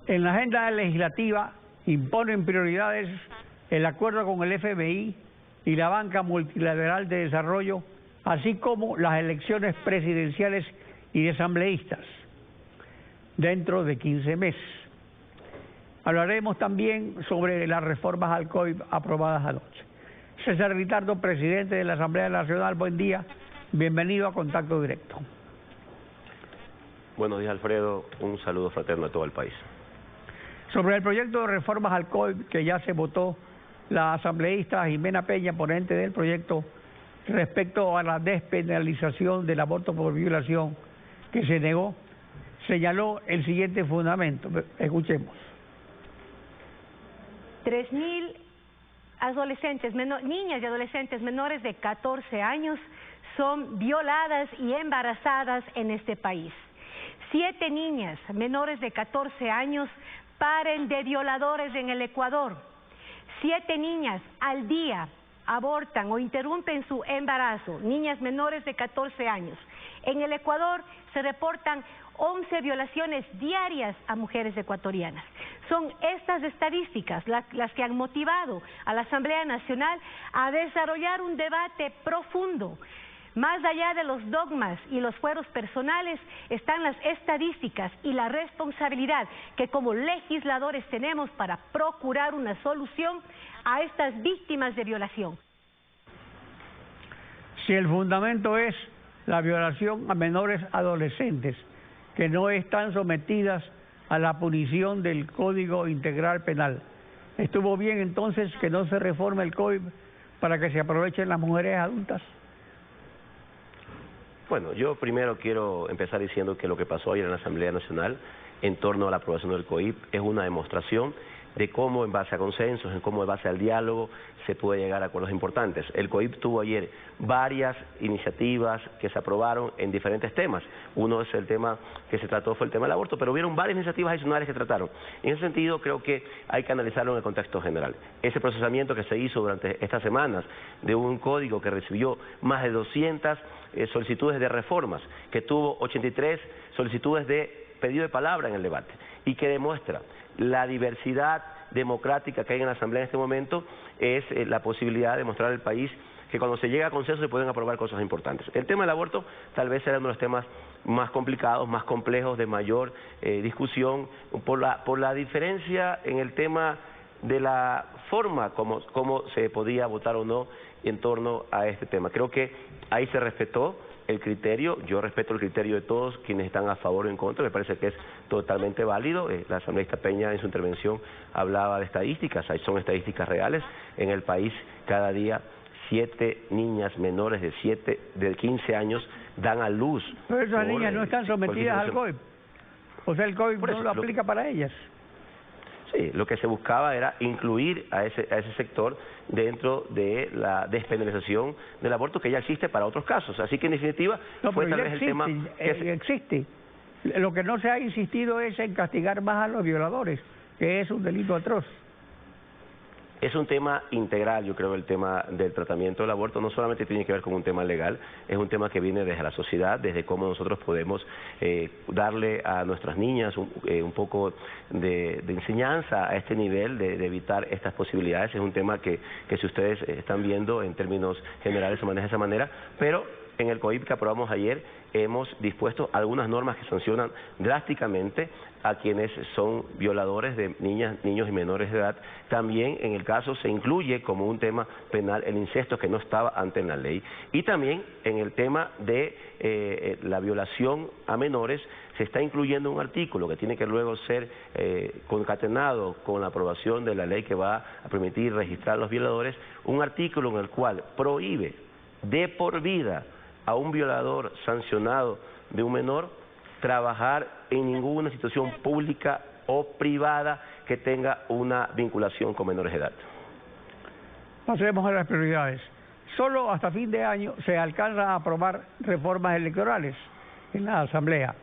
En la agenda legislativa imponen prioridades el acuerdo con el FMI y la Banca Multilateral de Desarrollo, así como las elecciones presidenciales y de asambleístas dentro de 15 meses. Hablaremos también sobre las reformas al COIP aprobadas anoche. César Ritardo, presidente de la Asamblea Nacional, buen día, bienvenido a Contacto Directo. Buenos días, Alfredo, un saludo fraterno a todo el país. Sobre el proyecto de reformas al COIP que ya se votó, la asambleísta Jimena Peña, ponente del proyecto, respecto a la despenalización del aborto por violación que se negó, señaló el siguiente fundamento. Escuchemos. 3.000 adolescentes, niñas y adolescentes menores de 14 años son violadas y embarazadas en este país. 7 niñas menores de 14 años paren de violadores en el Ecuador. 7 niñas al día abortan o interrumpen su embarazo, niñas menores de 14 años. En el Ecuador se reportan 11 violaciones diarias a mujeres ecuatorianas. Son estas estadísticas las que han motivado a la Asamblea Nacional a desarrollar un debate profundo. Más allá de los dogmas y los fueros personales están las estadísticas y la responsabilidad que como legisladores tenemos para procurar una solución a estas víctimas de violación. Si el fundamento es la violación a menores adolescentes que no están sometidas a la punición del Código Integral Penal, ¿estuvo bien entonces que no se reforme el COIP para que se aprovechen las mujeres adultas? Bueno, yo primero quiero empezar diciendo que lo que pasó ayer en la Asamblea Nacional en torno a la aprobación del COIP es una demostración de cómo en base a consensos, en cómo en base al diálogo se puede llegar a acuerdos importantes. El COIP tuvo ayer varias iniciativas que se aprobaron en diferentes temas. Uno es el tema que se trató, fue el tema del aborto, pero hubieron varias iniciativas adicionales que trataron. En ese sentido, creo que hay que analizarlo en el contexto general. Ese procesamiento que se hizo durante estas semanas de un código que recibió más de 200 solicitudes de reformas, que tuvo 83 solicitudes de pedido de palabra en el debate, y que demuestra la diversidad democrática que hay en la Asamblea en este momento, es la posibilidad de mostrar al país que cuando se llega a consenso se pueden aprobar cosas importantes. El tema del aborto tal vez sea uno de los temas más complicados, más complejos, de mayor discusión, por la diferencia en el tema de la forma como se podía votar o no en torno a este tema. Creo que ahí se respetó el criterio, yo respeto el criterio de todos quienes están a favor o en contra, me parece que es totalmente válido. La asambleísta Peña en su intervención hablaba de estadísticas, ahí son estadísticas reales. En el país cada día 7 niñas menores de 15 años dan a luz. Pero esas niñas no están sometidas al COIP, o sea el COIP no lo aplica para ellas. Sí, lo que se buscaba era incluir a ese sector dentro de la despenalización del aborto que ya existe para otros casos. Así que en definitiva fue tal vez el tema que existe. Lo que no se ha insistido es en castigar más a los violadores, que es un delito atroz. Es un tema integral, yo creo, el tema del tratamiento del aborto no solamente tiene que ver con un tema legal, es un tema que viene desde la sociedad, desde cómo nosotros podemos darle a nuestras niñas un poco de enseñanza a este nivel de evitar estas posibilidades. Es un tema que si ustedes están viendo en términos generales se maneja de esa manera, pero en el COIP que aprobamos ayer hemos dispuesto algunas normas que sancionan drásticamente a quienes son violadores de niñas, niños y menores de edad. También en el caso se incluye como un tema penal el incesto, que no estaba antes en la ley. Y también en el tema de la violación a menores se está incluyendo un artículo que tiene que luego ser concatenado con la aprobación de la ley que va a permitir registrar a los violadores, un artículo en el cual prohíbe de por vida a un violador sancionado de un menor trabajar en ninguna institución pública o privada que tenga una vinculación con menores de edad. Pasemos a las prioridades. Solo hasta fin de año se alcanza a aprobar reformas electorales en la Asamblea.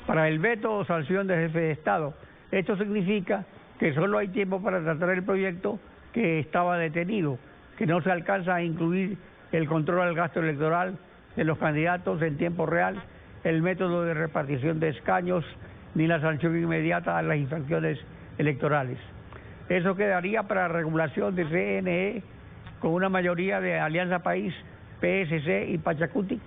Para el veto o sanción del jefe de Estado, esto significa que solo hay tiempo para tratar el proyecto que estaba detenido, que no se alcanza a incluir el control al gasto electoral de los candidatos en tiempo real, el método de repartición de escaños ni la sanción inmediata a las infracciones electorales. Eso quedaría para regulación de CNE con una mayoría de Alianza País, PSC y Pachacuti.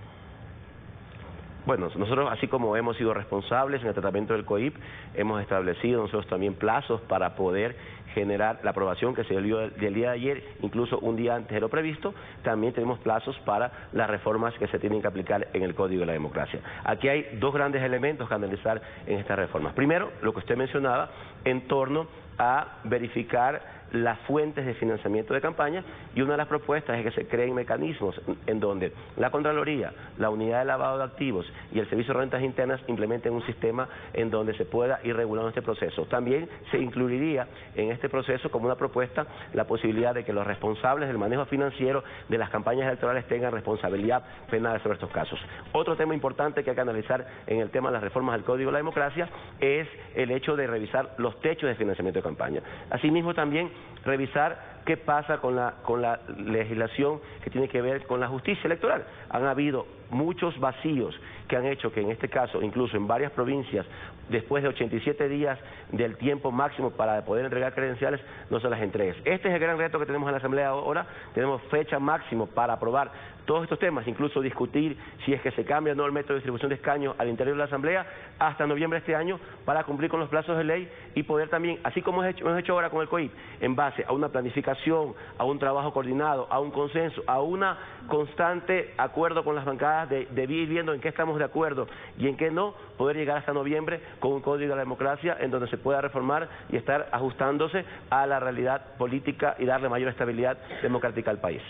Bueno, nosotros, así como hemos sido responsables en el tratamiento del COIP, hemos establecido nosotros también plazos para poder generar la aprobación que se dio del día de ayer, incluso un día antes de lo previsto. También tenemos plazos para las reformas que se tienen que aplicar en el Código de la Democracia. Aquí hay dos grandes elementos que analizar en estas reformas. Primero, lo que usted mencionaba, en torno a verificar las fuentes de financiamiento de campaña, y una de las propuestas es que se creen mecanismos en donde la Contraloría, la Unidad de Lavado de Activos y el Servicio de Rentas Internas implementen un sistema en donde se pueda ir regulando este proceso. También se incluiría en este proceso como una propuesta la posibilidad de que los responsables del manejo financiero de las campañas electorales tengan responsabilidad penal sobre estos casos. Otro tema importante que hay que analizar en el tema de las reformas del Código de la Democracia es el hecho de revisar los techos de financiamiento de campaña. Asimismo, también revisar qué pasa con la legislación que tiene que ver con la justicia electoral. Han habido muchos vacíos que han hecho que en este caso, incluso en varias provincias, después de 87 días del tiempo máximo para poder entregar credenciales, no se las entregues. Este es el gran reto que tenemos en la Asamblea ahora. Tenemos fecha máximo para aprobar todos estos temas, incluso discutir si es que se cambia o no el método de distribución de escaños al interior de la Asamblea hasta noviembre de este año, para cumplir con los plazos de ley y poder también, así como hemos hecho ahora con el COIP, en base a una planificación, a un trabajo coordinado, a un consenso, a una constante acuerdo con las bancadas de ir viendo en qué estamos de acuerdo y en qué no, poder llegar hasta noviembre con un Código de la Democracia en donde se pueda reformar y estar ajustándose a la realidad política y darle mayor estabilidad democrática al país.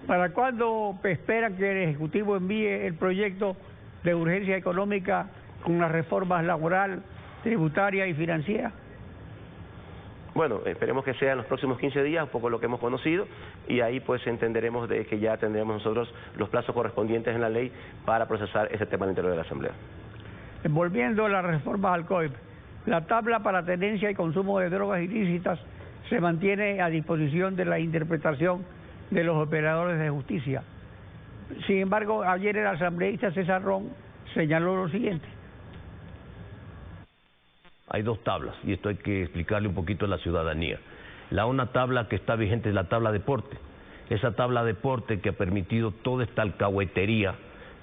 ¿Para cuándo esperan que el Ejecutivo envíe el proyecto de urgencia económica con las reformas laboral, tributaria y financiera? Bueno, esperemos que sea en los próximos 15 días, un poco lo que hemos conocido, y ahí pues entenderemos de que ya tendremos nosotros los plazos correspondientes en la ley para procesar ese tema al interior de la Asamblea. Volviendo a las reformas al COIP, la tabla para tenencia y consumo de drogas ilícitas se mantiene a disposición de la interpretación de los operadores de justicia. Sin embargo, ayer el asambleísta César Ron señaló lo siguiente. Hay dos tablas, y esto hay que explicarle un poquito a la ciudadanía. Una tabla que está vigente es la tabla deporte. Esa tabla deporte que ha permitido toda esta alcahuetería,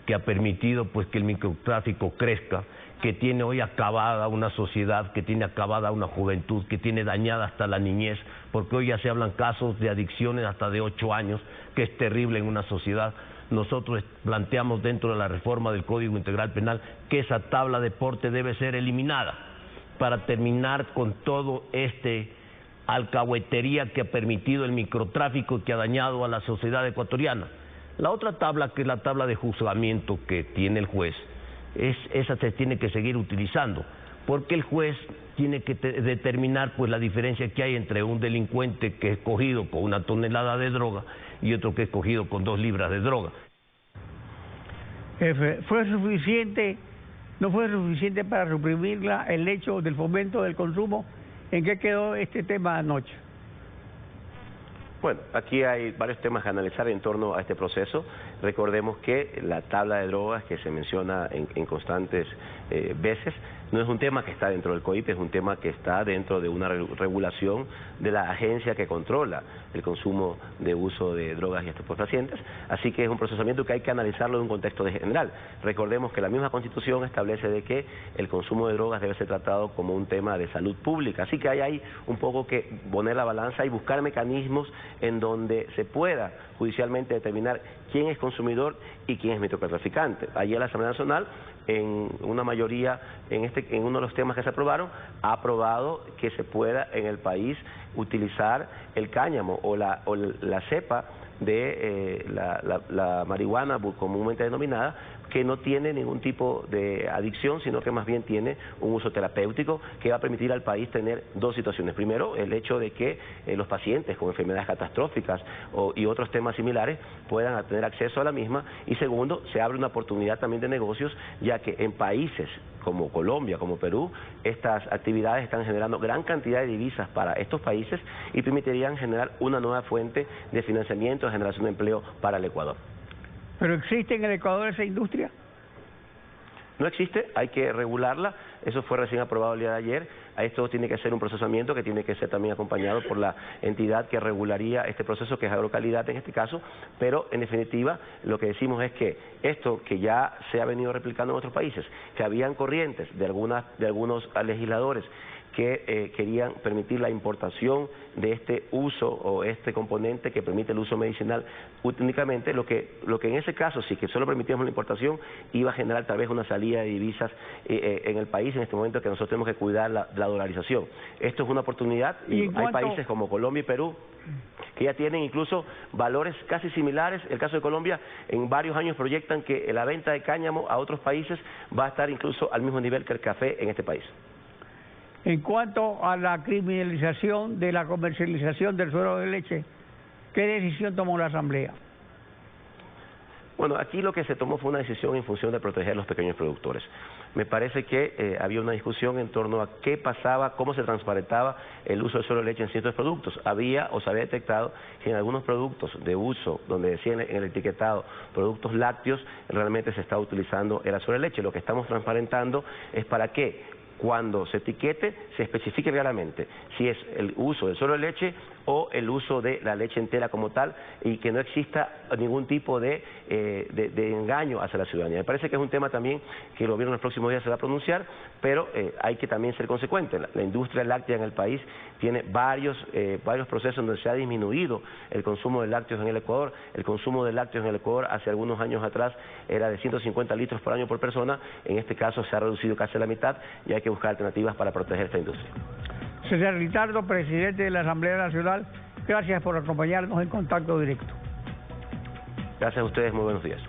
que ha permitido pues que el microtráfico crezca, que tiene hoy acabada una sociedad, que tiene acabada una juventud, que tiene dañada hasta la niñez, porque hoy ya se hablan casos de adicciones hasta de 8 años, que es terrible en una sociedad. Nosotros planteamos dentro de la reforma del Código Integral Penal que esa tabla deporte debe ser eliminada para terminar con todo este alcahuetería que ha permitido el microtráfico y que ha dañado a la sociedad ecuatoriana. La otra tabla, que es la tabla de juzgamiento que tiene el juez, esa se tiene que seguir utilizando, porque el juez tiene que determinar pues la diferencia que hay entre un delincuente que es cogido con 1 tonelada de droga y otro que es cogido con 2 libras de droga. ¿No fue suficiente para suprimir el hecho del fomento del consumo? ¿En qué quedó este tema anoche? Bueno, aquí hay varios temas que analizar en torno a este proceso. Recordemos que la tabla de drogas que se menciona en constantes veces no es un tema que está dentro del COIP, es un tema que está dentro de una regulación de la agencia que controla el consumo de uso de drogas y estupefacientes, así que es un procesamiento que hay que analizarlo en un contexto general. Recordemos que la misma Constitución establece de que el consumo de drogas debe ser tratado como un tema de salud pública, así que hay ahí un poco que poner la balanza y buscar mecanismos en donde se pueda judicialmente determinar quién es consumidor y quién es microtraficante. Ayer la Asamblea Nacional, en una mayoría, en uno de los temas que se aprobaron, ha aprobado que se pueda en el país utilizar el cáñamo o la cepa de la marihuana comúnmente denominada, que no tiene ningún tipo de adicción, sino que más bien tiene un uso terapéutico que va a permitir al país tener dos situaciones. Primero, el hecho de que los pacientes con enfermedades catastróficas y otros temas similares puedan tener acceso a la misma, y segundo, se abre una oportunidad también de negocios, ya que en países como Colombia, como Perú, estas actividades están generando gran cantidad de divisas para estos países y permitirían generar una nueva fuente de financiamiento, de generación de empleo para el Ecuador. ¿Pero existe en el Ecuador esa industria? no existe, hay que regularla, eso fue recién aprobado el día de ayer, a esto tiene que ser un procesamiento que tiene que ser también acompañado por la entidad que regularía este proceso, que es Agrocalidad en este caso, pero en definitiva lo que decimos es que esto que ya se ha venido replicando en otros países, que habían corrientes de algunos legisladores que querían permitir la importación de este uso o este componente que permite el uso medicinal únicamente, lo que en ese caso, si que solo permitíamos la importación, iba a generar tal vez una salida de divisas en el país en este momento, que nosotros tenemos que cuidar la dolarización. Esto es una oportunidad y hay países como Colombia y Perú que ya tienen incluso valores casi similares. El caso de Colombia, en varios años proyectan que la venta de cáñamo a otros países va a estar incluso al mismo nivel que el café en este país. En cuanto a la criminalización de la comercialización del suero de leche, ¿qué decisión tomó la Asamblea? Bueno, aquí lo que se tomó fue una decisión en función de proteger a los pequeños productores. Me parece que había una discusión en torno a qué pasaba, cómo se transparentaba el uso del suero de leche en ciertos productos. Había o se había detectado que en algunos productos de uso, donde decía en el etiquetado productos lácteos, realmente se estaba utilizando el suero de leche. Lo que estamos transparentando es para que cuando se etiquete se especifique claramente si es el uso del suero de leche o el uso de la leche entera como tal, y que no exista ningún tipo de engaño hacia la ciudadanía. Me parece que es un tema también que el gobierno en los próximos días se va a pronunciar, pero hay que también ser consecuente. La industria láctea en el país tiene varios procesos donde se ha disminuido el consumo de lácteos en el Ecuador. El consumo de lácteos en el Ecuador hace algunos años atrás era de 150 litros por año por persona, en este caso se ha reducido casi a la mitad y hay que buscar alternativas para proteger esta industria. César Ritardo, presidente de la Asamblea Nacional, gracias por acompañarnos en Contacto Directo. Gracias a ustedes, muy buenos días.